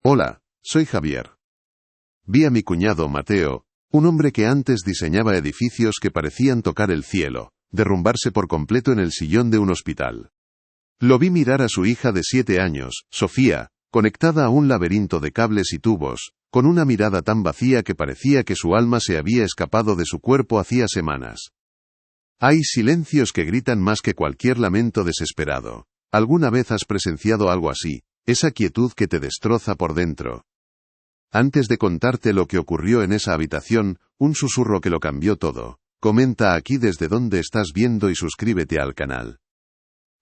Hola, soy Javier. Vi a mi cuñado Mateo, un hombre que antes diseñaba edificios que parecían tocar el cielo, derrumbarse por completo en el sillón de un hospital. Lo vi mirar a su hija de 7 años, Sofía, conectada a un laberinto de cables y tubos, con una mirada tan vacía que parecía que su alma se había escapado de su cuerpo hacía semanas. Hay silencios que gritan más que cualquier lamento desesperado. ¿Alguna vez has presenciado algo así? Esa quietud que te destroza por dentro. Antes de contarte lo que ocurrió en esa habitación, un susurro que lo cambió todo. Comenta aquí desde dónde estás viendo y suscríbete al canal.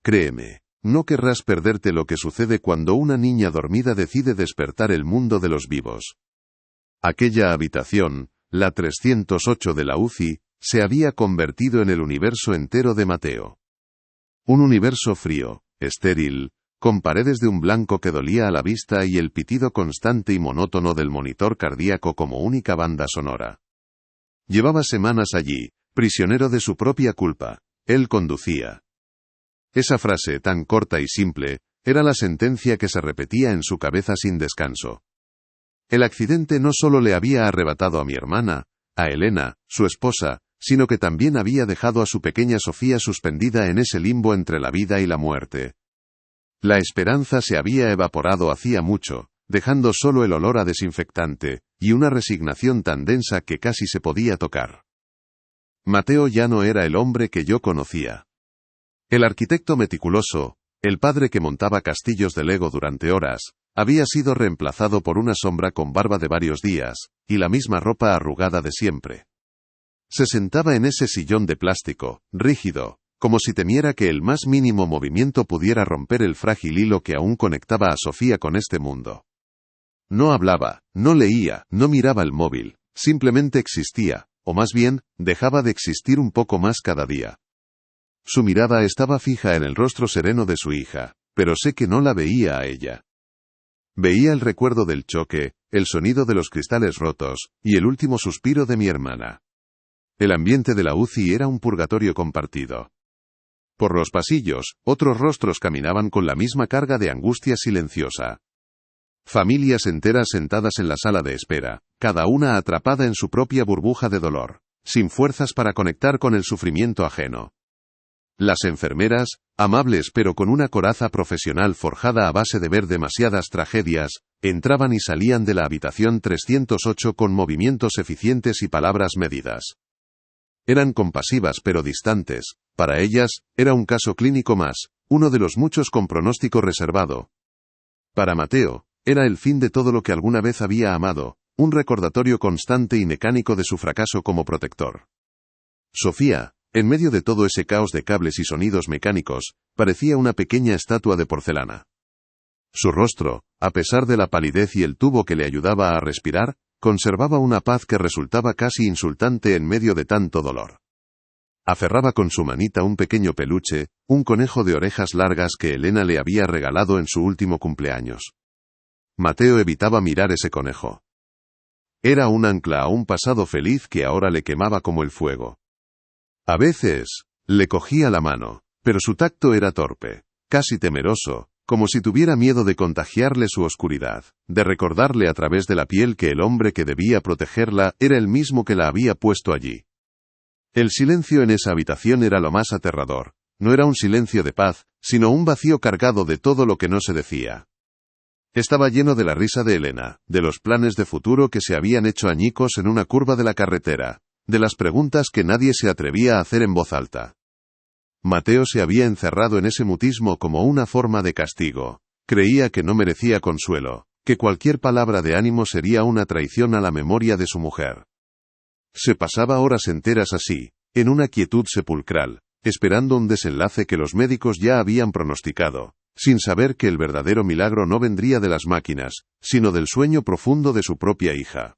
Créeme, no querrás perderte lo que sucede cuando una niña dormida decide despertar el mundo de los vivos. Aquella habitación, la 308 de la UCI, se había convertido en el universo entero de Mateo. Un universo frío, estéril, con paredes de un blanco que dolía a la vista y el pitido constante y monótono del monitor cardíaco como única banda sonora. Llevaba semanas allí, prisionero de su propia culpa. Él conducía. Esa frase tan corta y simple, era la sentencia que se repetía en su cabeza sin descanso. El accidente no solo le había arrebatado a mi hermana, a Elena, su esposa, sino que también había dejado a su pequeña Sofía suspendida en ese limbo entre la vida y la muerte. La esperanza se había evaporado hacía mucho, dejando solo el olor a desinfectante, y una resignación tan densa que casi se podía tocar. Mateo ya no era el hombre que yo conocía. El arquitecto meticuloso, el padre que montaba castillos de Lego durante horas, había sido reemplazado por una sombra con barba de varios días, y la misma ropa arrugada de siempre. Se sentaba en ese sillón de plástico, rígido, como si temiera que el más mínimo movimiento pudiera romper el frágil hilo que aún conectaba a Sofía con este mundo. No hablaba, no leía, no miraba el móvil, simplemente existía, o más bien, dejaba de existir un poco más cada día. Su mirada estaba fija en el rostro sereno de su hija, pero sé que no la veía a ella. Veía el recuerdo del choque, el sonido de los cristales rotos, y el último suspiro de mi hermana. El ambiente de la UCI era un purgatorio compartido. Por los pasillos, otros rostros caminaban con la misma carga de angustia silenciosa. Familias enteras sentadas en la sala de espera, cada una atrapada en su propia burbuja de dolor, sin fuerzas para conectar con el sufrimiento ajeno. Las enfermeras, amables pero con una coraza profesional forjada a base de ver demasiadas tragedias, entraban y salían de la habitación 308 con movimientos eficientes y palabras medidas. Eran compasivas pero distantes. Para ellas, era un caso clínico más, uno de los muchos con pronóstico reservado. Para Mateo, era el fin de todo lo que alguna vez había amado, un recordatorio constante y mecánico de su fracaso como protector. Sofía, en medio de todo ese caos de cables y sonidos mecánicos, parecía una pequeña estatua de porcelana. Su rostro, a pesar de la palidez y el tubo que le ayudaba a respirar, conservaba una paz que resultaba casi insultante en medio de tanto dolor. Aferraba con su manita un pequeño peluche, un conejo de orejas largas que Elena le había regalado en su último cumpleaños. Mateo evitaba mirar ese conejo. Era un ancla a un pasado feliz que ahora le quemaba como el fuego. A veces, le cogía la mano, pero su tacto era torpe, casi temeroso, como si tuviera miedo de contagiarle su oscuridad, de recordarle a través de la piel que el hombre que debía protegerla era el mismo que la había puesto allí. El silencio en esa habitación era lo más aterrador. No era un silencio de paz, sino un vacío cargado de todo lo que no se decía. Estaba lleno de la risa de Elena, de los planes de futuro que se habían hecho añicos en una curva de la carretera, de las preguntas que nadie se atrevía a hacer en voz alta. Mateo se había encerrado en ese mutismo como una forma de castigo. Creía que no merecía consuelo, que cualquier palabra de ánimo sería una traición a la memoria de su mujer. Se pasaba horas enteras así, en una quietud sepulcral, esperando un desenlace que los médicos ya habían pronosticado, sin saber que el verdadero milagro no vendría de las máquinas, sino del sueño profundo de su propia hija.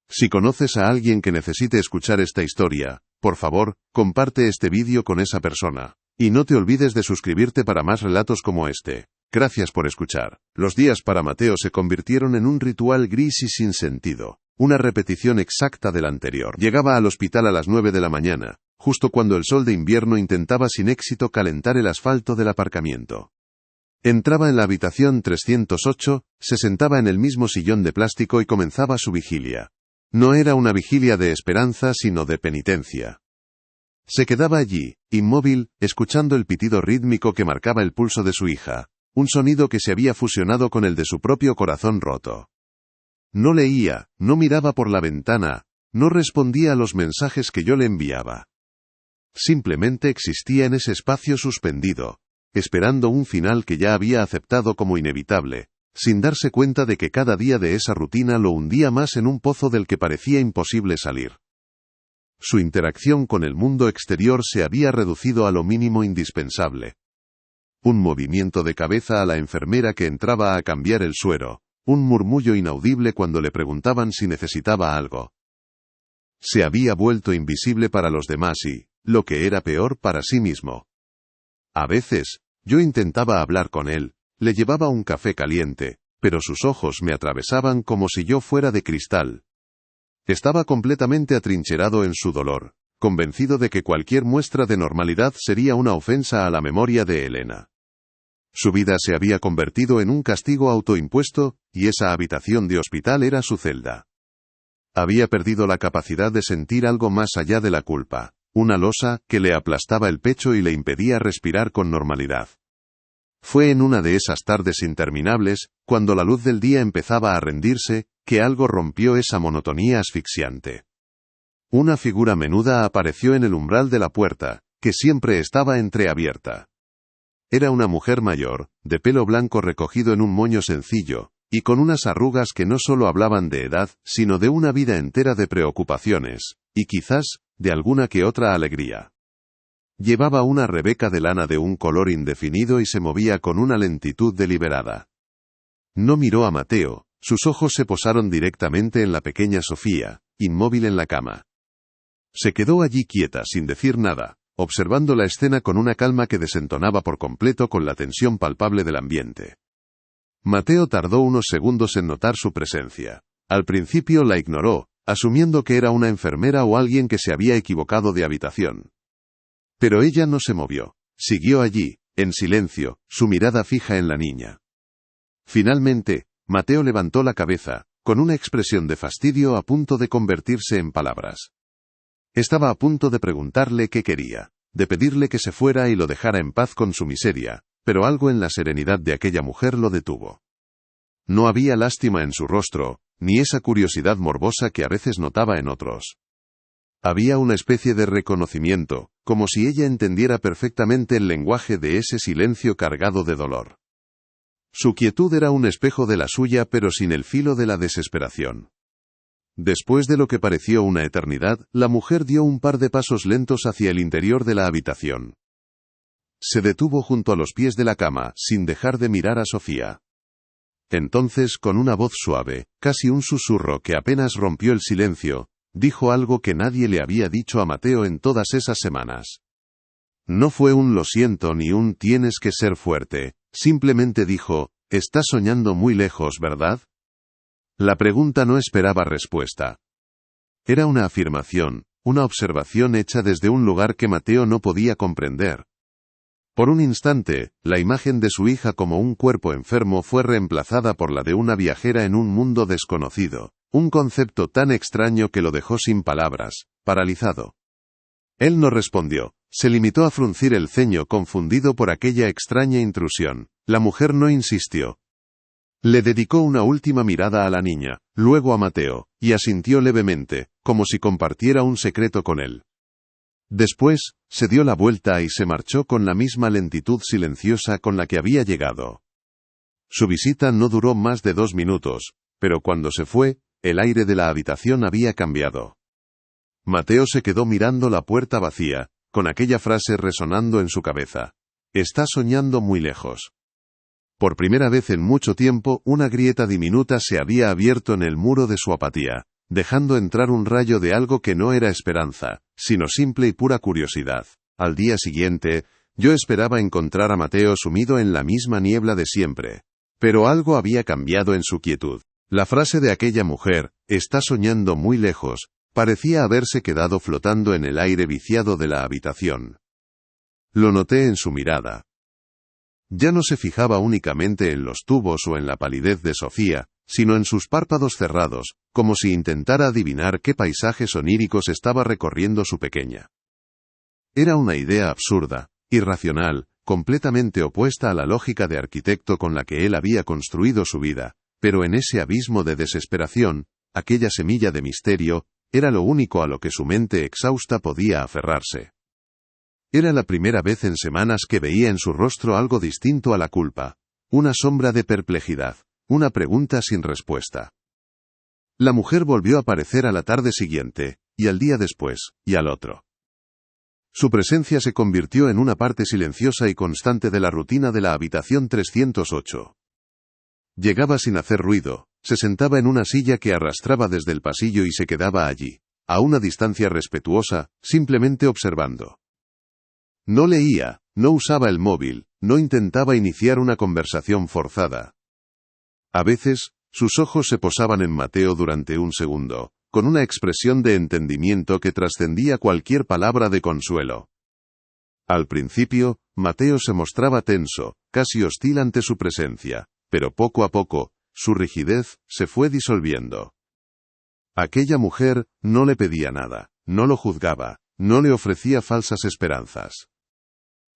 Si conoces a alguien que necesite escuchar esta historia, por favor, comparte este vídeo con esa persona. Y no te olvides de suscribirte para más relatos como este. Gracias por escuchar. Los días para Mateo se convirtieron en un ritual gris y sin sentido. Una repetición exacta del anterior. Llegaba al hospital a las 9 de la mañana, justo cuando el sol de invierno intentaba sin éxito calentar el asfalto del aparcamiento. Entraba en la habitación 308, se sentaba en el mismo sillón de plástico y comenzaba su vigilia. No era una vigilia de esperanza sino de penitencia. Se quedaba allí, inmóvil, escuchando el pitido rítmico que marcaba el pulso de su hija, un sonido que se había fusionado con el de su propio corazón roto. No leía, no miraba por la ventana, no respondía a los mensajes que yo le enviaba. Simplemente existía en ese espacio suspendido, esperando un final que ya había aceptado como inevitable, sin darse cuenta de que cada día de esa rutina lo hundía más en un pozo del que parecía imposible salir. Su interacción con el mundo exterior se había reducido a lo mínimo indispensable. Un movimiento de cabeza a la enfermera que entraba a cambiar el suero, un murmullo inaudible cuando le preguntaban si necesitaba algo. Se había vuelto invisible para los demás y, lo que era peor, para sí mismo. A veces, yo intentaba hablar con él, le llevaba un café caliente, pero sus ojos me atravesaban como si yo fuera de cristal. Estaba completamente atrincherado en su dolor, convencido de que cualquier muestra de normalidad sería una ofensa a la memoria de Elena. Su vida se había convertido en un castigo autoimpuesto, y esa habitación de hospital era su celda. Había perdido la capacidad de sentir algo más allá de la culpa, una losa que le aplastaba el pecho y le impedía respirar con normalidad. Fue en una de esas tardes interminables, cuando la luz del día empezaba a rendirse, que algo rompió esa monotonía asfixiante. Una figura menuda apareció en el umbral de la puerta, que siempre estaba entreabierta. Era una mujer mayor, de pelo blanco recogido en un moño sencillo, y con unas arrugas que no solo hablaban de edad, sino de una vida entera de preocupaciones, y quizás, de alguna que otra alegría. Llevaba una rebeca de lana de un color indefinido y se movía con una lentitud deliberada. No miró a Mateo, sus ojos se posaron directamente en la pequeña Sofía, inmóvil en la cama. Se quedó allí quieta sin decir nada, observando la escena con una calma que desentonaba por completo con la tensión palpable del ambiente. Mateo tardó unos segundos en notar su presencia. Al principio la ignoró, asumiendo que era una enfermera o alguien que se había equivocado de habitación. Pero ella no se movió. Siguió allí, en silencio, su mirada fija en la niña. Finalmente, Mateo levantó la cabeza, con una expresión de fastidio a punto de convertirse en palabras. Estaba a punto de preguntarle qué quería, de pedirle que se fuera y lo dejara en paz con su miseria, pero algo en la serenidad de aquella mujer lo detuvo. No había lástima en su rostro, ni esa curiosidad morbosa que a veces notaba en otros. Había una especie de reconocimiento, como si ella entendiera perfectamente el lenguaje de ese silencio cargado de dolor. Su quietud era un espejo de la suya, pero sin el filo de la desesperación. Después de lo que pareció una eternidad, la mujer dio un par de pasos lentos hacia el interior de la habitación. Se detuvo junto a los pies de la cama, sin dejar de mirar a Sofía. Entonces, con una voz suave, casi un susurro que apenas rompió el silencio, dijo algo que nadie le había dicho a Mateo en todas esas semanas. No fue un lo siento ni un tienes que ser fuerte, simplemente dijo, estás soñando muy lejos, ¿verdad? La pregunta no esperaba respuesta. Era una afirmación, una observación hecha desde un lugar que Mateo no podía comprender. Por un instante, la imagen de su hija como un cuerpo enfermo fue reemplazada por la de una viajera en un mundo desconocido, un concepto tan extraño que lo dejó sin palabras, paralizado. Él no respondió, se limitó a fruncir el ceño confundido por aquella extraña intrusión. La mujer no insistió. Le dedicó una última mirada a la niña, luego a Mateo, y asintió levemente, como si compartiera un secreto con él. Después, se dio la vuelta y se marchó con la misma lentitud silenciosa con la que había llegado. Su visita no duró más de 2 minutos, pero cuando se fue, el aire de la habitación había cambiado. Mateo se quedó mirando la puerta vacía, con aquella frase resonando en su cabeza. Está soñando muy lejos. Por primera vez en mucho tiempo, una grieta diminuta se había abierto en el muro de su apatía, dejando entrar un rayo de algo que no era esperanza, sino simple y pura curiosidad. Al día siguiente, yo esperaba encontrar a Mateo sumido en la misma niebla de siempre. Pero algo había cambiado en su quietud. La frase de aquella mujer, está soñando muy lejos, parecía haberse quedado flotando en el aire viciado de la habitación. Lo noté en su mirada. Ya no se fijaba únicamente en los tubos o en la palidez de Sofía, sino en sus párpados cerrados, como si intentara adivinar qué paisajes oníricos estaba recorriendo su pequeña. Era una idea absurda, irracional, completamente opuesta a la lógica de arquitecto con la que él había construido su vida, pero en ese abismo de desesperación, aquella semilla de misterio, era lo único a lo que su mente exhausta podía aferrarse. Era la primera vez en semanas que veía en su rostro algo distinto a la culpa, una sombra de perplejidad, una pregunta sin respuesta. La mujer volvió a aparecer a la tarde siguiente, y al día después, y al otro. Su presencia se convirtió en una parte silenciosa y constante de la rutina de la habitación 308. Llegaba sin hacer ruido, se sentaba en una silla que arrastraba desde el pasillo y se quedaba allí, a una distancia respetuosa, simplemente observando. No leía, no usaba el móvil, no intentaba iniciar una conversación forzada. A veces, sus ojos se posaban en Mateo durante un segundo, con una expresión de entendimiento que trascendía cualquier palabra de consuelo. Al principio, Mateo se mostraba tenso, casi hostil ante su presencia, pero poco a poco, su rigidez se fue disolviendo. Aquella mujer no le pedía nada, no lo juzgaba, no le ofrecía falsas esperanzas.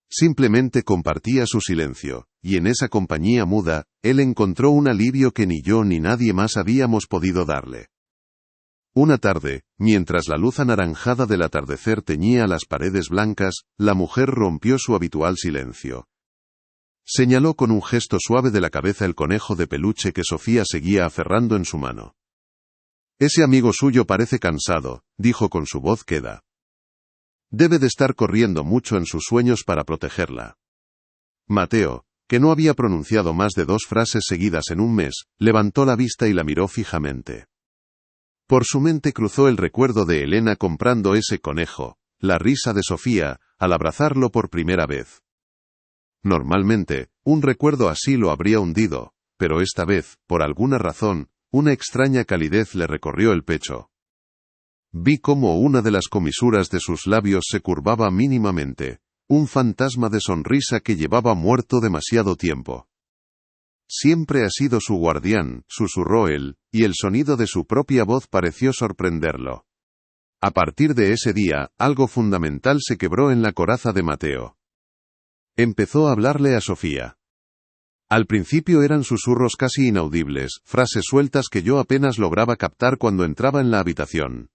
Simplemente compartía su silencio, y en esa compañía muda, él encontró un alivio que ni yo ni nadie más habíamos podido darle. Una tarde, mientras la luz anaranjada del atardecer teñía las paredes blancas, la mujer rompió su habitual silencio. Señaló con un gesto suave de la cabeza el conejo de peluche que Sofía seguía aferrando en su mano. Ese amigo suyo parece cansado, dijo con su voz queda. Debe de estar corriendo mucho en sus sueños para protegerla. Mateo, que no había pronunciado más de 2 frases seguidas en un mes, levantó la vista y la miró fijamente. Por su mente cruzó el recuerdo de Elena comprando ese conejo, la risa de Sofía, al abrazarlo por primera vez. Normalmente, un recuerdo así lo habría hundido, pero esta vez, por alguna razón, una extraña calidez le recorrió el pecho. Vi cómo una de las comisuras de sus labios se curvaba mínimamente, un fantasma de sonrisa que llevaba muerto demasiado tiempo. Siempre ha sido su guardián, susurró él, y el sonido de su propia voz pareció sorprenderlo. A partir de ese día, algo fundamental se quebró en la coraza de Mateo. Empezó a hablarle a Sofía. Al principio eran susurros casi inaudibles, frases sueltas que yo apenas lograba captar cuando entraba en la habitación.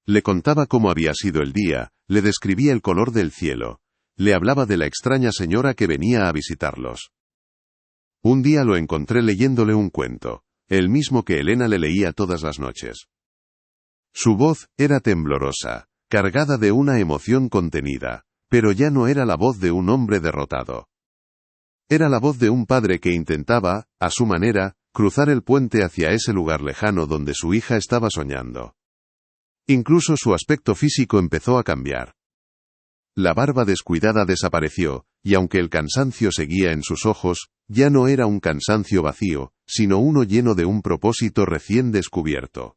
Le contaba cómo había sido el día, le describía el color del cielo, le hablaba de la extraña señora que venía a visitarlos. Un día lo encontré leyéndole un cuento, el mismo que Elena le leía todas las noches. Su voz era temblorosa, cargada de una emoción contenida, pero ya no era la voz de un hombre derrotado. Era la voz de un padre que intentaba, a su manera, cruzar el puente hacia ese lugar lejano donde su hija estaba soñando. Incluso su aspecto físico empezó a cambiar. La barba descuidada desapareció, y aunque el cansancio seguía en sus ojos, ya no era un cansancio vacío, sino uno lleno de un propósito recién descubierto.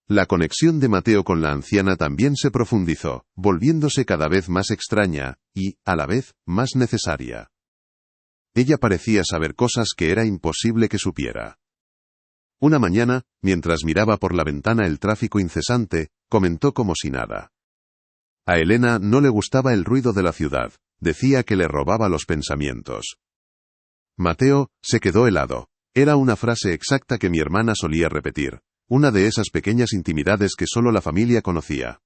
La conexión de Mateo con la anciana también se profundizó, volviéndose cada vez más extraña, y, a la vez, más necesaria. Ella parecía saber cosas que era imposible que supiera. Una mañana, mientras miraba por la ventana el tráfico incesante, comentó como si nada. A Elena no le gustaba el ruido de la ciudad, decía que le robaba los pensamientos. Mateo se quedó helado. Era una frase exacta que mi hermana solía repetir, una de esas pequeñas intimidades que solo la familia conocía.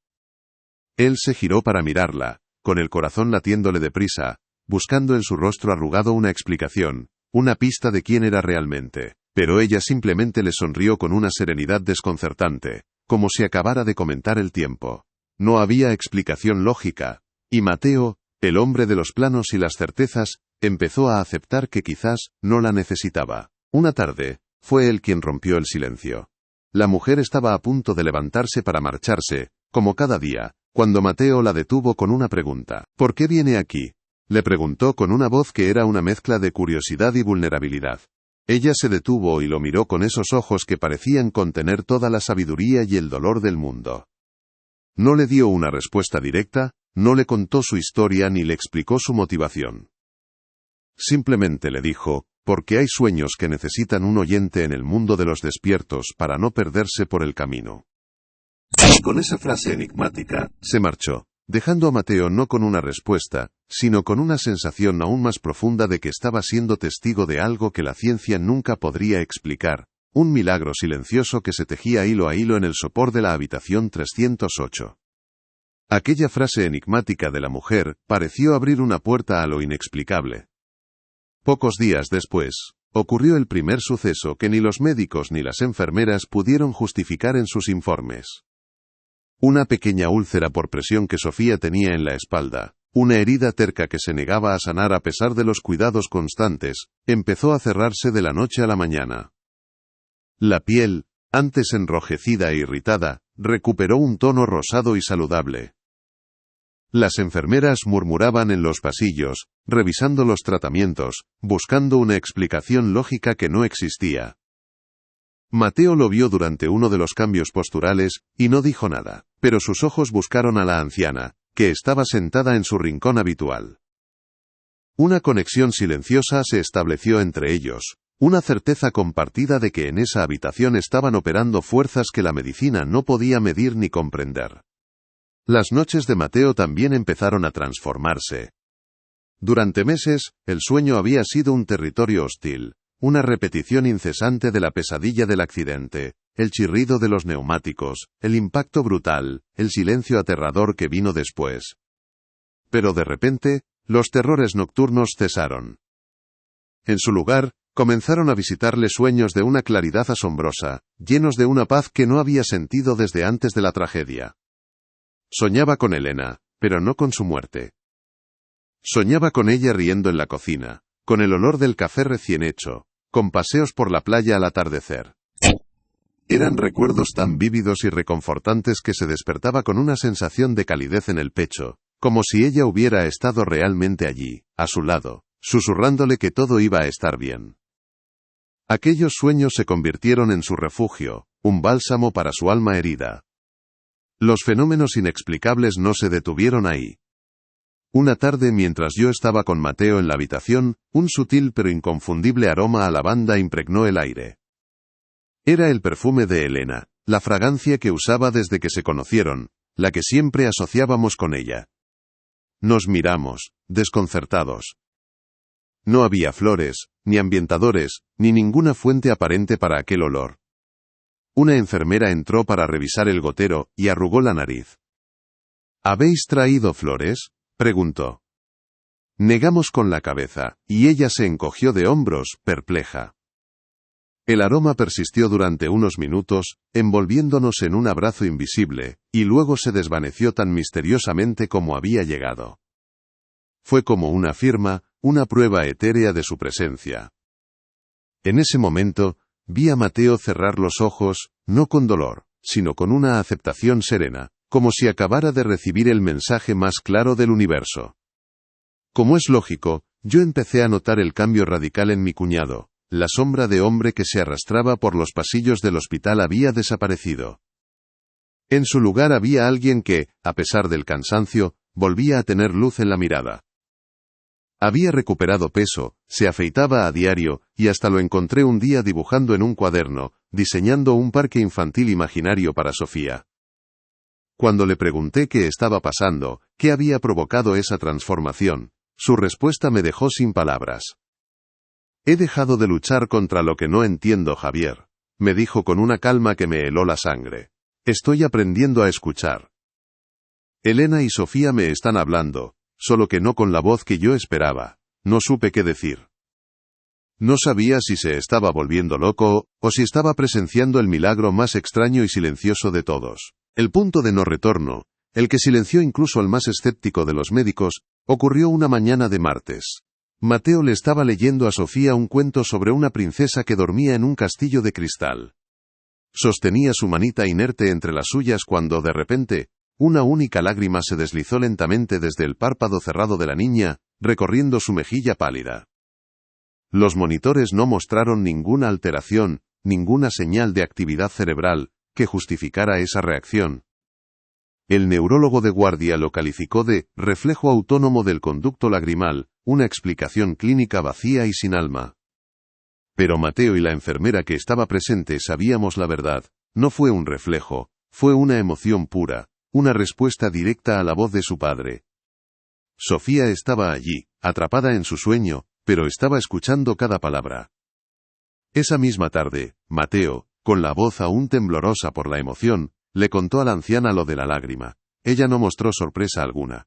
Él se giró para mirarla, con el corazón latiéndole deprisa, buscando en su rostro arrugado una explicación, una pista de quién era realmente. Pero ella simplemente le sonrió con una serenidad desconcertante, como si acabara de comentar el tiempo. No había explicación lógica, y Mateo, el hombre de los planos y las certezas, empezó a aceptar que quizás no la necesitaba. Una tarde, fue él quien rompió el silencio. La mujer estaba a punto de levantarse para marcharse, como cada día, cuando Mateo la detuvo con una pregunta. ¿Por qué viene aquí? Le preguntó con una voz que era una mezcla de curiosidad y vulnerabilidad. Ella se detuvo y lo miró con esos ojos que parecían contener toda la sabiduría y el dolor del mundo. No le dio una respuesta directa, no le contó su historia ni le explicó su motivación. Simplemente le dijo, porque hay sueños que necesitan un oyente en el mundo de los despiertos para no perderse por el camino. Y con esa frase enigmática, se marchó, dejando a Mateo no con una respuesta, sino con una sensación aún más profunda de que estaba siendo testigo de algo que la ciencia nunca podría explicar, un milagro silencioso que se tejía hilo a hilo en el sopor de la habitación 308. Aquella frase enigmática de la mujer pareció abrir una puerta a lo inexplicable. Pocos días después, ocurrió el primer suceso que ni los médicos ni las enfermeras pudieron justificar en sus informes. Una pequeña úlcera por presión que Sofía tenía en la espalda, una herida terca que se negaba a sanar a pesar de los cuidados constantes, empezó a cerrarse de la noche a la mañana. La piel, antes enrojecida e irritada, recuperó un tono rosado y saludable. Las enfermeras murmuraban en los pasillos, revisando los tratamientos, buscando una explicación lógica que no existía. Mateo lo vio durante uno de los cambios posturales, y no dijo nada, pero sus ojos buscaron a la anciana, que estaba sentada en su rincón habitual. Una conexión silenciosa se estableció entre ellos, una certeza compartida de que en esa habitación estaban operando fuerzas que la medicina no podía medir ni comprender. Las noches de Mateo también empezaron a transformarse. Durante meses, el sueño había sido un territorio hostil, una repetición incesante de la pesadilla del accidente, el chirrido de los neumáticos, el impacto brutal, el silencio aterrador que vino después. Pero de repente, los terrores nocturnos cesaron. En su lugar, comenzaron a visitarle sueños de una claridad asombrosa, llenos de una paz que no había sentido desde antes de la tragedia. Soñaba con Elena, pero no con su muerte. Soñaba con ella riendo en la cocina, con el olor del café recién hecho, con paseos por la playa al atardecer. Eran recuerdos tan vívidos y reconfortantes que se despertaba con una sensación de calidez en el pecho, como si ella hubiera estado realmente allí, a su lado, susurrándole que todo iba a estar bien. Aquellos sueños se convirtieron en su refugio, un bálsamo para su alma herida. Los fenómenos inexplicables no se detuvieron ahí. Una tarde mientras yo estaba con Mateo en la habitación, un sutil pero inconfundible aroma a lavanda impregnó el aire. Era el perfume de Elena, la fragancia que usaba desde que se conocieron, la que siempre asociábamos con ella. Nos miramos, desconcertados. No había flores, ni ambientadores, ni ninguna fuente aparente para aquel olor. Una enfermera entró para revisar el gotero, y arrugó la nariz. ¿Habéis traído flores?, preguntó. Negamos con la cabeza, y ella se encogió de hombros, perpleja. El aroma persistió durante unos minutos, envolviéndonos en un abrazo invisible, y luego se desvaneció tan misteriosamente como había llegado. Fue como una firma, una prueba etérea de su presencia. En ese momento, vi a Mateo cerrar los ojos, no con dolor, sino con una aceptación serena, como si acabara de recibir el mensaje más claro del universo. Como es lógico, yo empecé a notar el cambio radical en mi cuñado. La sombra de hombre que se arrastraba por los pasillos del hospital había desaparecido. En su lugar había alguien que, a pesar del cansancio, volvía a tener luz en la mirada. Había recuperado peso, se afeitaba a diario, y hasta lo encontré un día dibujando en un cuaderno, diseñando un parque infantil imaginario para Sofía. Cuando le pregunté qué estaba pasando, qué había provocado esa transformación, su respuesta me dejó sin palabras. He dejado de luchar contra lo que no entiendo, Javier, me dijo con una calma que me heló la sangre. Estoy aprendiendo a escuchar. Elena y Sofía me están hablando, solo que no con la voz que yo esperaba. No supe qué decir. No sabía si se estaba volviendo loco, o si estaba presenciando el milagro más extraño y silencioso de todos. El punto de no retorno, el que silenció incluso al más escéptico de los médicos, ocurrió una mañana de martes. Mateo le estaba leyendo a Sofía un cuento sobre una princesa que dormía en un castillo de cristal. Sostenía su manita inerte entre las suyas cuando de repente, una única lágrima se deslizó lentamente desde el párpado cerrado de la niña, recorriendo su mejilla pálida. Los monitores no mostraron ninguna alteración, ninguna señal de actividad cerebral, que justificara esa reacción. El neurólogo de guardia lo calificó de reflejo autónomo del conducto lagrimal, una explicación clínica vacía y sin alma. Pero Mateo y la enfermera que estaba presente sabíamos la verdad. No fue un reflejo, fue una emoción pura, una respuesta directa a la voz de su padre. Sofía estaba allí, atrapada en su sueño, pero estaba escuchando cada palabra. Esa misma tarde, Mateo, con la voz aún temblorosa por la emoción, le contó a la anciana lo de la lágrima. Ella no mostró sorpresa alguna.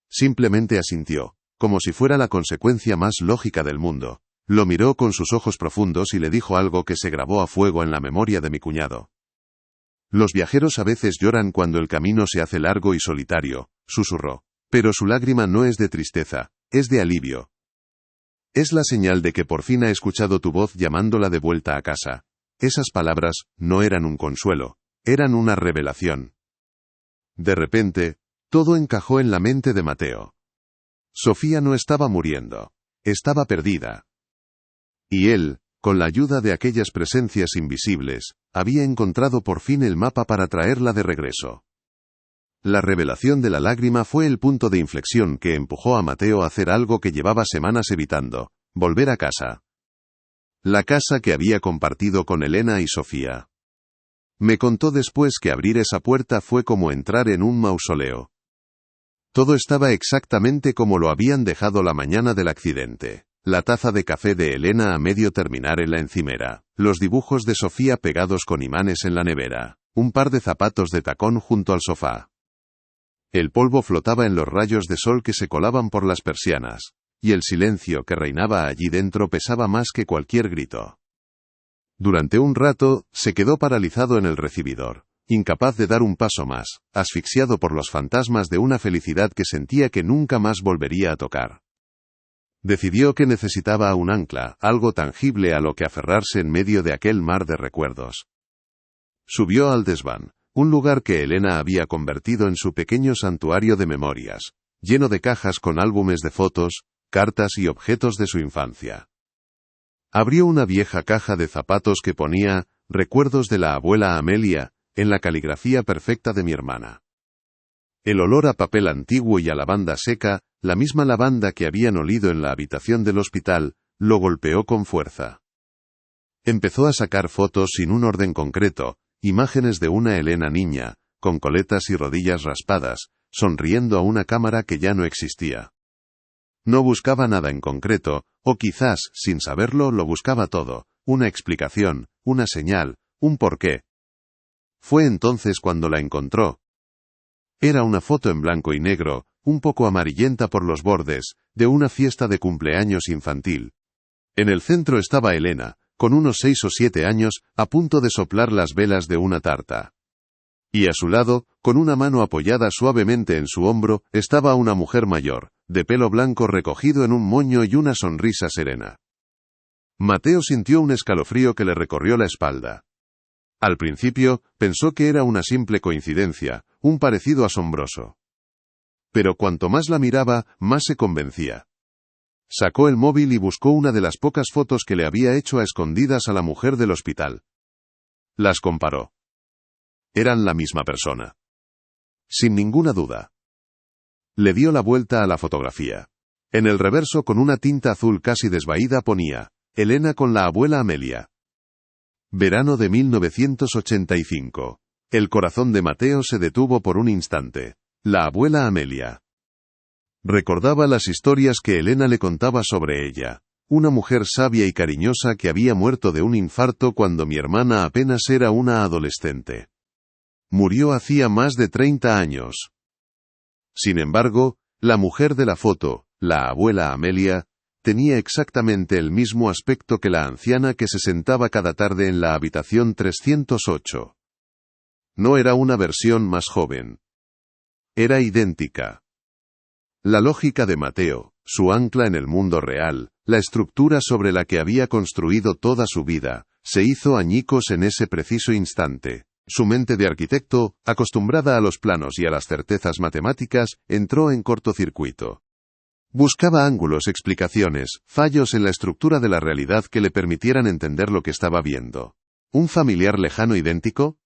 Simplemente asintió, como si fuera la consecuencia más lógica del mundo. Lo miró con sus ojos profundos y le dijo algo que se grabó a fuego en la memoria de mi cuñado. Los viajeros a veces lloran cuando el camino se hace largo y solitario, susurró. Pero su lágrima no es de tristeza, es de alivio. Es la señal de que por fin ha escuchado tu voz llamándola de vuelta a casa. Esas palabras no eran un consuelo, eran una revelación. De repente, todo encajó en la mente de Mateo. Sofía no estaba muriendo, estaba perdida. Y él, con la ayuda de aquellas presencias invisibles, había encontrado por fin el mapa para traerla de regreso. La revelación de la lágrima fue el punto de inflexión que empujó a Mateo a hacer algo que llevaba semanas evitando: volver a casa. La casa que había compartido con Elena y Sofía. Me contó después que abrir esa puerta fue como entrar en un mausoleo. Todo estaba exactamente como lo habían dejado la mañana del accidente. La taza de café de Elena a medio terminar en la encimera, los dibujos de Sofía pegados con imanes en la nevera, un par de zapatos de tacón junto al sofá. El polvo flotaba en los rayos de sol que se colaban por las persianas, y el silencio que reinaba allí dentro pesaba más que cualquier grito. Durante un rato, se quedó paralizado en el recibidor, incapaz de dar un paso más, asfixiado por los fantasmas de una felicidad que sentía que nunca más volvería a tocar. Decidió que necesitaba un ancla, algo tangible a lo que aferrarse en medio de aquel mar de recuerdos. Subió al desván, un lugar que Elena había convertido en su pequeño santuario de memorias, lleno de cajas con álbumes de fotos, cartas y objetos de su infancia. Abrió una vieja caja de zapatos que ponía «Recuerdos de la abuela Amelia», en la caligrafía perfecta de mi hermana. El olor a papel antiguo y a lavanda seca, la misma lavanda que habían olido en la habitación del hospital, lo golpeó con fuerza. Empezó a sacar fotos sin un orden concreto, imágenes de una Elena niña, con coletas y rodillas raspadas, sonriendo a una cámara que ya no existía. No buscaba nada en concreto, o quizás, sin saberlo, lo buscaba todo: una explicación, una señal, un porqué. Fue entonces cuando la encontró. Era una foto en blanco y negro, un poco amarillenta por los bordes, de una fiesta de cumpleaños infantil. En el centro estaba Elena, con unos 6 o 7 años, a punto de soplar las velas de una tarta. Y a su lado, con una mano apoyada suavemente en su hombro, estaba una mujer mayor, de pelo blanco recogido en un moño y una sonrisa serena. Mateo sintió un escalofrío que le recorrió la espalda. Al principio, pensó que era una simple coincidencia, un parecido asombroso. Pero cuanto más la miraba, más se convencía. Sacó el móvil y buscó una de las pocas fotos que le había hecho a escondidas a la mujer del hospital. Las comparó. Eran la misma persona. Sin ninguna duda. Le dio la vuelta a la fotografía. En el reverso, con una tinta azul casi desvaída, ponía: Elena con la abuela Amelia. Verano de 1985. El corazón de Mateo se detuvo por un instante. La abuela Amelia. Recordaba las historias que Elena le contaba sobre ella. Una mujer sabia y cariñosa que había muerto de un infarto cuando mi hermana apenas era una adolescente. Murió hacía más de 30 años. Sin embargo, la mujer de la foto, la abuela Amelia, tenía exactamente el mismo aspecto que la anciana que se sentaba cada tarde en la habitación 308. No era una versión más joven. Era idéntica. La lógica de Mateo, su ancla en el mundo real, la estructura sobre la que había construido toda su vida, se hizo añicos en ese preciso instante. Su mente de arquitecto, acostumbrada a los planos y a las certezas matemáticas, entró en cortocircuito. Buscaba ángulos, explicaciones, fallos en la estructura de la realidad que le permitieran entender lo que estaba viendo. ¿Un familiar lejano idéntico?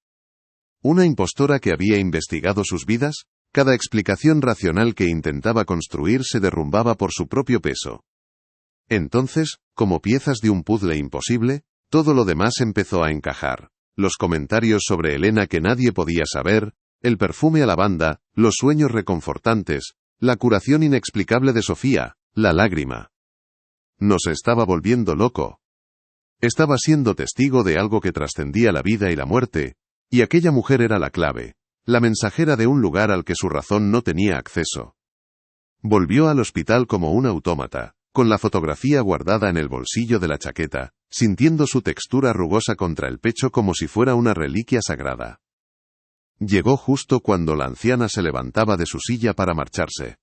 ¿Una impostora que había investigado sus vidas? Cada explicación racional que intentaba construir se derrumbaba por su propio peso. Entonces, como piezas de un puzzle imposible, todo lo demás empezó a encajar. Los comentarios sobre Elena que nadie podía saber, el perfume a lavanda, los sueños reconfortantes, la curación inexplicable de Sofía, la lágrima. No se estaba volviendo loco. Estaba siendo testigo de algo que trascendía la vida y la muerte, y aquella mujer era la clave, la mensajera de un lugar al que su razón no tenía acceso. Volvió al hospital como un autómata, con la fotografía guardada en el bolsillo de la chaqueta, sintiendo su textura rugosa contra el pecho como si fuera una reliquia sagrada. Llegó justo cuando la anciana se levantaba de su silla para marcharse.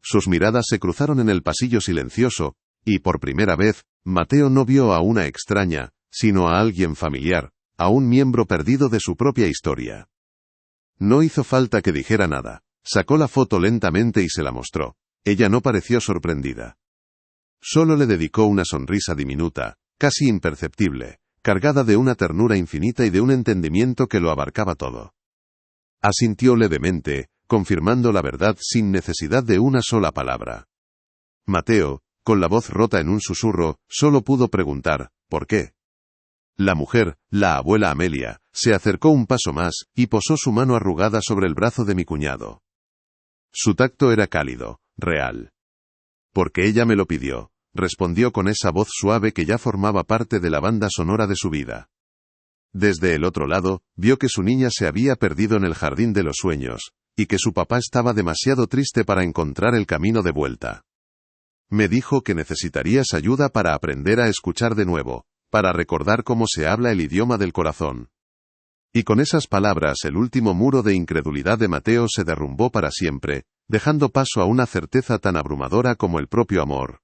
Sus miradas se cruzaron en el pasillo silencioso, y por primera vez, Mateo no vio a una extraña, sino a alguien familiar, a un miembro perdido de su propia historia. No hizo falta que dijera nada. Sacó la foto lentamente y se la mostró. Ella no pareció sorprendida. Solo le dedicó una sonrisa diminuta, casi imperceptible, cargada de una ternura infinita y de un entendimiento que lo abarcaba todo. Asintió levemente, confirmando la verdad sin necesidad de una sola palabra. Mateo, con la voz rota en un susurro, solo pudo preguntar, ¿por qué? La mujer, la abuela Amelia, se acercó un paso más, y posó su mano arrugada sobre el brazo de mi cuñado. Su tacto era cálido, real. Porque ella me lo pidió, respondió con esa voz suave que ya formaba parte de la banda sonora de su vida. Desde el otro lado, vio que su niña se había perdido en el jardín de los sueños, y que su papá estaba demasiado triste para encontrar el camino de vuelta. Me dijo que necesitarías ayuda para aprender a escuchar de nuevo, para recordar cómo se habla el idioma del corazón. Y con esas palabras el último muro de incredulidad de Mateo se derrumbó para siempre, dejando paso a una certeza tan abrumadora como el propio amor.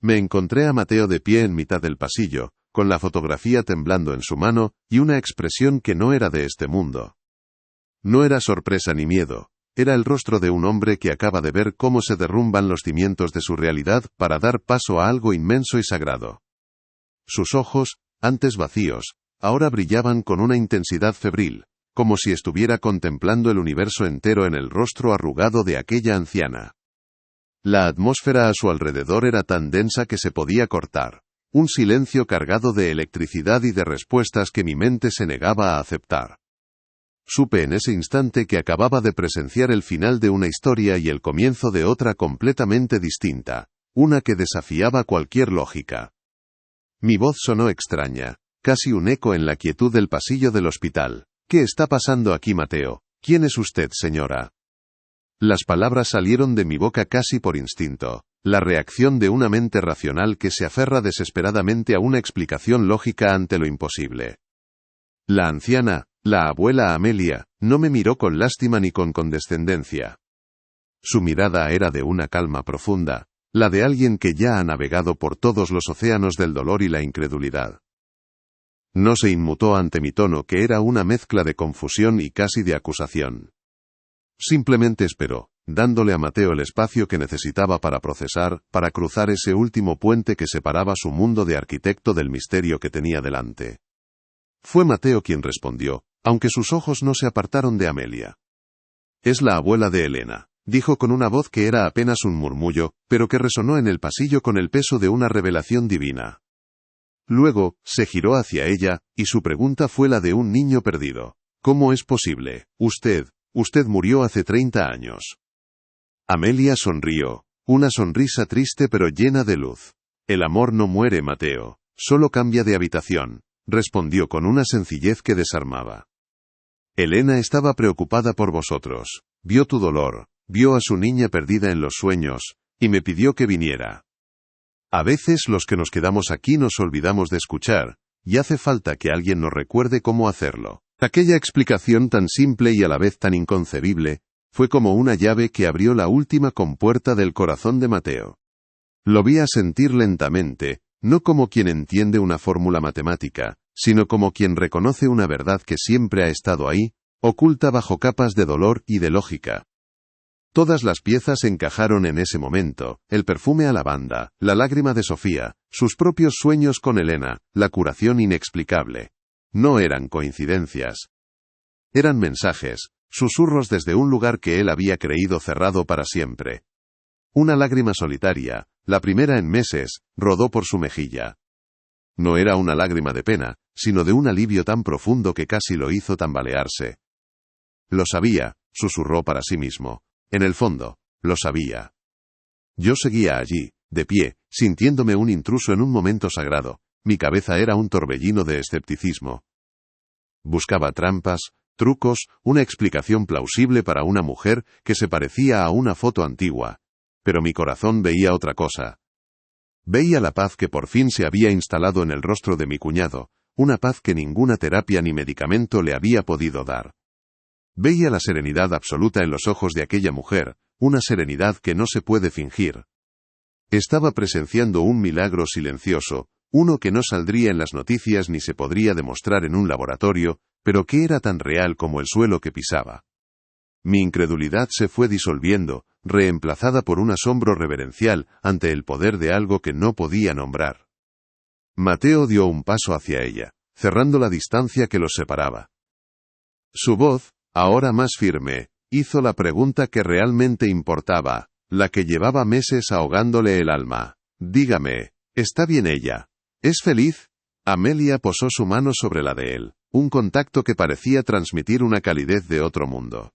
Me encontré a Mateo de pie en mitad del pasillo, con la fotografía temblando en su mano, y una expresión que no era de este mundo. No era sorpresa ni miedo, era el rostro de un hombre que acaba de ver cómo se derrumban los cimientos de su realidad para dar paso a algo inmenso y sagrado. Sus ojos, antes vacíos, ahora brillaban con una intensidad febril, como si estuviera contemplando el universo entero en el rostro arrugado de aquella anciana. La atmósfera a su alrededor era tan densa que se podía cortar, un silencio cargado de electricidad y de respuestas que mi mente se negaba a aceptar. Supe en ese instante que acababa de presenciar el final de una historia y el comienzo de otra completamente distinta, una que desafiaba cualquier lógica. Mi voz sonó extraña, casi un eco en la quietud del pasillo del hospital. ¿Qué está pasando aquí, Mateo? ¿Quién es usted, señora? Las palabras salieron de mi boca casi por instinto, la reacción de una mente racional que se aferra desesperadamente a una explicación lógica ante lo imposible. La anciana, la abuela Amelia, no me miró con lástima ni con condescendencia. Su mirada era de una calma profunda, la de alguien que ya ha navegado por todos los océanos del dolor y la incredulidad. No se inmutó ante mi tono, que era una mezcla de confusión y casi de acusación. Simplemente esperó, dándole a Mateo el espacio que necesitaba para procesar, para cruzar ese último puente que separaba su mundo de arquitecto del misterio que tenía delante. Fue Mateo quien respondió, aunque sus ojos no se apartaron de Amelia. Es la abuela de Elena, dijo con una voz que era apenas un murmullo, pero que resonó en el pasillo con el peso de una revelación divina. Luego, se giró hacia ella, y su pregunta fue la de un niño perdido. ¿Cómo es posible? Usted murió hace 30 años. Amelia sonrió, una sonrisa triste pero llena de luz. El amor no muere, Mateo, solo cambia de habitación, respondió con una sencillez que desarmaba. Elena estaba preocupada por vosotros, vio tu dolor, vio a su niña perdida en los sueños, y me pidió que viniera. A veces los que nos quedamos aquí nos olvidamos de escuchar, y hace falta que alguien nos recuerde cómo hacerlo. Aquella explicación tan simple y a la vez tan inconcebible, fue como una llave que abrió la última compuerta del corazón de Mateo. Lo vi asentir lentamente, no como quien entiende una fórmula matemática, sino como quien reconoce una verdad que siempre ha estado ahí, oculta bajo capas de dolor y de lógica. Todas las piezas encajaron en ese momento, el perfume a lavanda, la lágrima de Sofía, sus propios sueños con Elena, la curación inexplicable. No eran coincidencias. Eran mensajes, susurros desde un lugar que él había creído cerrado para siempre. Una lágrima solitaria, la primera en meses, rodó por su mejilla. No era una lágrima de pena, sino de un alivio tan profundo que casi lo hizo tambalearse. Lo sabía, susurró para sí mismo. En el fondo, lo sabía. Yo seguía allí, de pie, sintiéndome un intruso en un momento sagrado. Mi cabeza era un torbellino de escepticismo. Buscaba trampas, trucos, una explicación plausible para una mujer que se parecía a una foto antigua. Pero mi corazón veía otra cosa. Veía la paz que por fin se había instalado en el rostro de mi cuñado, una paz que ninguna terapia ni medicamento le había podido dar. Veía la serenidad absoluta en los ojos de aquella mujer, una serenidad que no se puede fingir. Estaba presenciando un milagro silencioso, uno que no saldría en las noticias ni se podría demostrar en un laboratorio, pero que era tan real como el suelo que pisaba. Mi incredulidad se fue disolviendo, reemplazada por un asombro reverencial ante el poder de algo que no podía nombrar. Mateo dio un paso hacia ella, cerrando la distancia que los separaba. Su voz, ahora más firme, hizo la pregunta que realmente importaba, la que llevaba meses ahogándole el alma. Dígame, ¿está bien ella? ¿Es feliz? Amelia posó su mano sobre la de él, un contacto que parecía transmitir una calidez de otro mundo.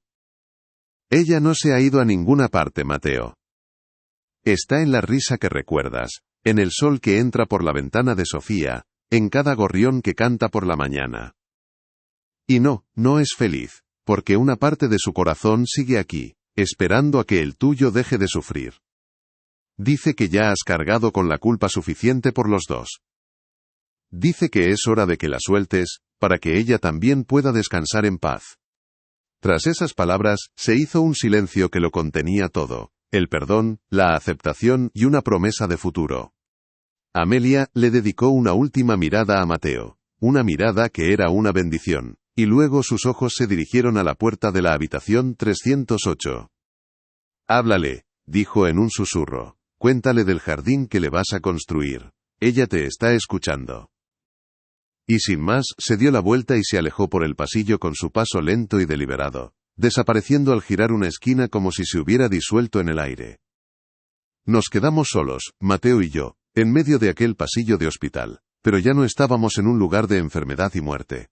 Ella no se ha ido a ninguna parte, Mateo. Está en la risa que recuerdas, en el sol que entra por la ventana de Sofía, en cada gorrión que canta por la mañana. Y no es feliz, porque una parte de su corazón sigue aquí, esperando a que el tuyo deje de sufrir. Dice que ya has cargado con la culpa suficiente por los dos. Dice que es hora de que la sueltes, para que ella también pueda descansar en paz. Tras esas palabras, se hizo un silencio que lo contenía todo, el perdón, la aceptación y una promesa de futuro. Amelia le dedicó una última mirada a Mateo, una mirada que era una bendición, y luego sus ojos se dirigieron a la puerta de la habitación 308. Háblale, dijo en un susurro, cuéntale del jardín que le vas a construir. Ella te está escuchando. Y sin más, se dio la vuelta y se alejó por el pasillo con su paso lento y deliberado, desapareciendo al girar una esquina como si se hubiera disuelto en el aire. Nos quedamos solos, Mateo y yo, en medio de aquel pasillo de hospital, pero ya no estábamos en un lugar de enfermedad y muerte.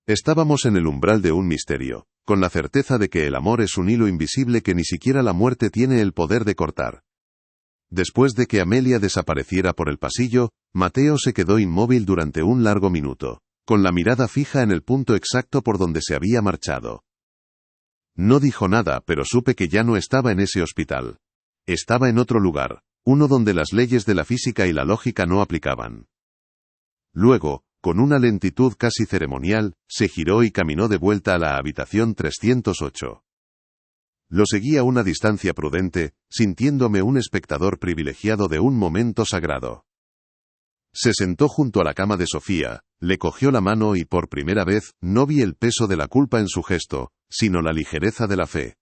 Estábamos en el umbral de un misterio, con la certeza de que el amor es un hilo invisible que ni siquiera la muerte tiene el poder de cortar. Después de que Amelia desapareciera por el pasillo, Mateo se quedó inmóvil durante un largo minuto, con la mirada fija en el punto exacto por donde se había marchado. No dijo nada, pero supe que ya no estaba en ese hospital. Estaba en otro lugar, uno donde las leyes de la física y la lógica no aplicaban. Luego, con una lentitud casi ceremonial, se giró y caminó de vuelta a la habitación 308. Lo seguí a una distancia prudente, sintiéndome un espectador privilegiado de un momento sagrado. Se sentó junto a la cama de Sofía, le cogió la mano y por primera vez, no vi el peso de la culpa en su gesto, sino la ligereza de la fe.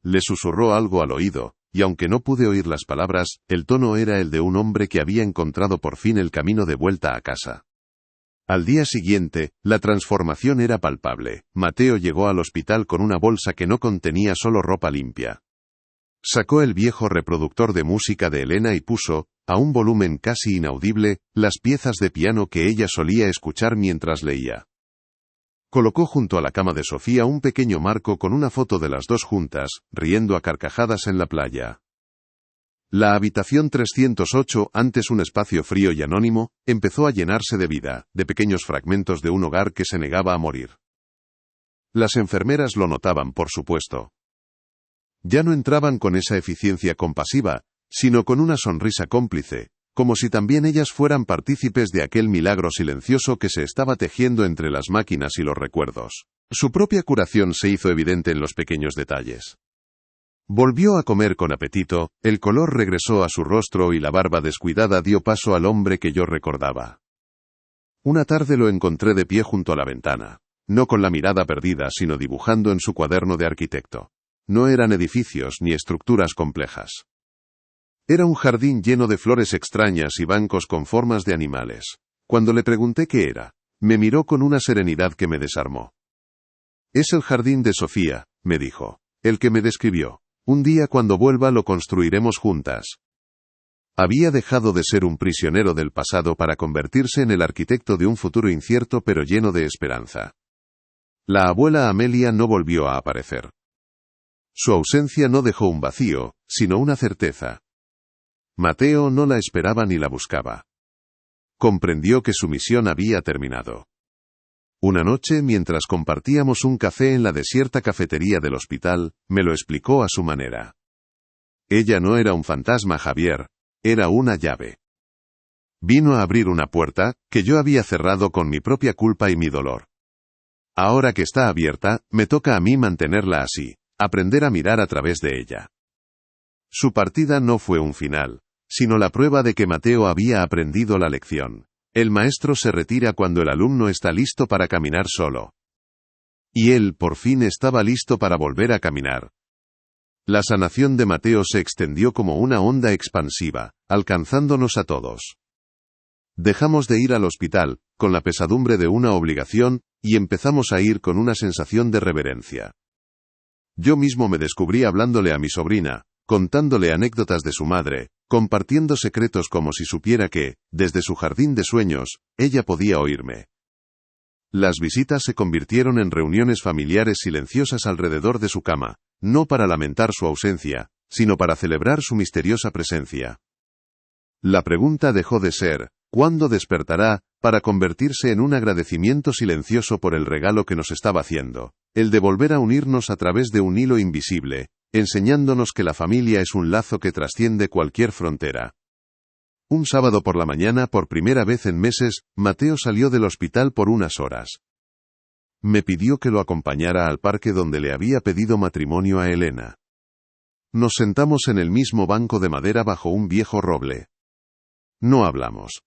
Le susurró algo al oído, y aunque no pude oír las palabras, el tono era el de un hombre que había encontrado por fin el camino de vuelta a casa. Al día siguiente, la transformación era palpable. Mateo llegó al hospital con una bolsa que no contenía solo ropa limpia. Sacó el viejo reproductor de música de Elena y puso, a un volumen casi inaudible, las piezas de piano que ella solía escuchar mientras leía. Colocó junto a la cama de Sofía un pequeño marco con una foto de las dos juntas, riendo a carcajadas en la playa. La habitación 308, antes un espacio frío y anónimo, empezó a llenarse de vida, de pequeños fragmentos de un hogar que se negaba a morir. Las enfermeras lo notaban, por supuesto. Ya no entraban con esa eficiencia compasiva, sino con una sonrisa cómplice, como si también ellas fueran partícipes de aquel milagro silencioso que se estaba tejiendo entre las máquinas y los recuerdos. Su propia curación se hizo evidente en los pequeños detalles. Volvió a comer con apetito, el color regresó a su rostro y la barba descuidada dio paso al hombre que yo recordaba. Una tarde lo encontré de pie junto a la ventana, no con la mirada perdida, sino dibujando en su cuaderno de arquitecto. No eran edificios ni estructuras complejas. Era un jardín lleno de flores extrañas y bancos con formas de animales. Cuando le pregunté qué era, me miró con una serenidad que me desarmó. Es el jardín de Sofía, me dijo. El que me describió. Un día cuando vuelva lo construiremos juntas. Había dejado de ser un prisionero del pasado para convertirse en el arquitecto de un futuro incierto pero lleno de esperanza. La abuela Amelia no volvió a aparecer. Su ausencia no dejó un vacío, sino una certeza. Mateo no la esperaba ni la buscaba. Comprendió que su misión había terminado. Una noche, mientras compartíamos un café en la desierta cafetería del hospital, me lo explicó a su manera. Ella no era un fantasma, Javier, era una llave. Vino a abrir una puerta, que yo había cerrado con mi propia culpa y mi dolor. Ahora que está abierta, me toca a mí mantenerla así, aprender a mirar a través de ella. Su partida no fue un final, sino la prueba de que Mateo había aprendido la lección. El maestro se retira cuando el alumno está listo para caminar solo. Y él, por fin, estaba listo para volver a caminar. La sanación de Mateo se extendió como una onda expansiva, alcanzándonos a todos. Dejamos de ir al hospital, con la pesadumbre de una obligación, y empezamos a ir con una sensación de reverencia. Yo mismo me descubrí hablándole a mi sobrina, contándole anécdotas de su madre, compartiendo secretos como si supiera que, desde su jardín de sueños, ella podía oírme. Las visitas se convirtieron en reuniones familiares silenciosas alrededor de su cama, no para lamentar su ausencia, sino para celebrar su misteriosa presencia. La pregunta dejó de ser, ¿cuándo despertará?, para convertirse en un agradecimiento silencioso por el regalo que nos estaba haciendo, el de volver a unirnos a través de un hilo invisible, enseñándonos que la familia es un lazo que trasciende cualquier frontera. Un sábado por la mañana, por primera vez en meses, Mateo salió del hospital por unas horas. Me pidió que lo acompañara al parque donde le había pedido matrimonio a Elena. Nos sentamos en el mismo banco de madera bajo un viejo roble. No hablamos.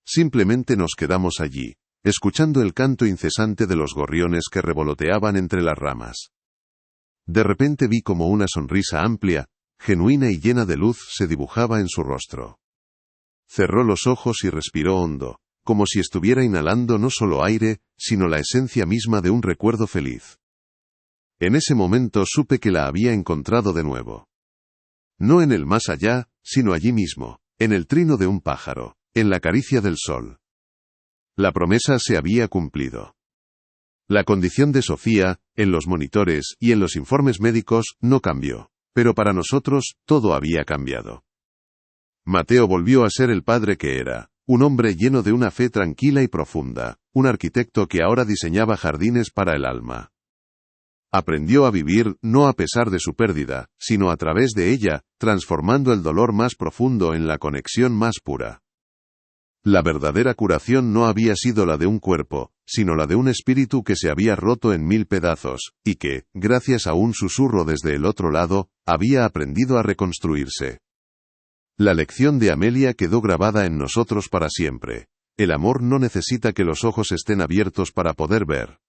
Simplemente nos quedamos allí, escuchando el canto incesante de los gorriones que revoloteaban entre las ramas. De repente vi como una sonrisa amplia, genuina y llena de luz se dibujaba en su rostro. Cerró los ojos y respiró hondo, como si estuviera inhalando no solo aire, sino la esencia misma de un recuerdo feliz. En ese momento supe que la había encontrado de nuevo. No en el más allá, sino allí mismo, en el trino de un pájaro, en la caricia del sol. La promesa se había cumplido. La condición de Sofía, en los monitores y en los informes médicos, no cambió, pero para nosotros, todo había cambiado. Mateo volvió a ser el padre que era, un hombre lleno de una fe tranquila y profunda, un arquitecto que ahora diseñaba jardines para el alma. Aprendió a vivir, no a pesar de su pérdida, sino a través de ella, transformando el dolor más profundo en la conexión más pura. La verdadera curación no había sido la de un cuerpo, sino la de un espíritu que se había roto en 1000 pedazos, y que, gracias a un susurro desde el otro lado, había aprendido a reconstruirse. La lección de Amelia quedó grabada en nosotros para siempre. El amor no necesita que los ojos estén abiertos para poder ver.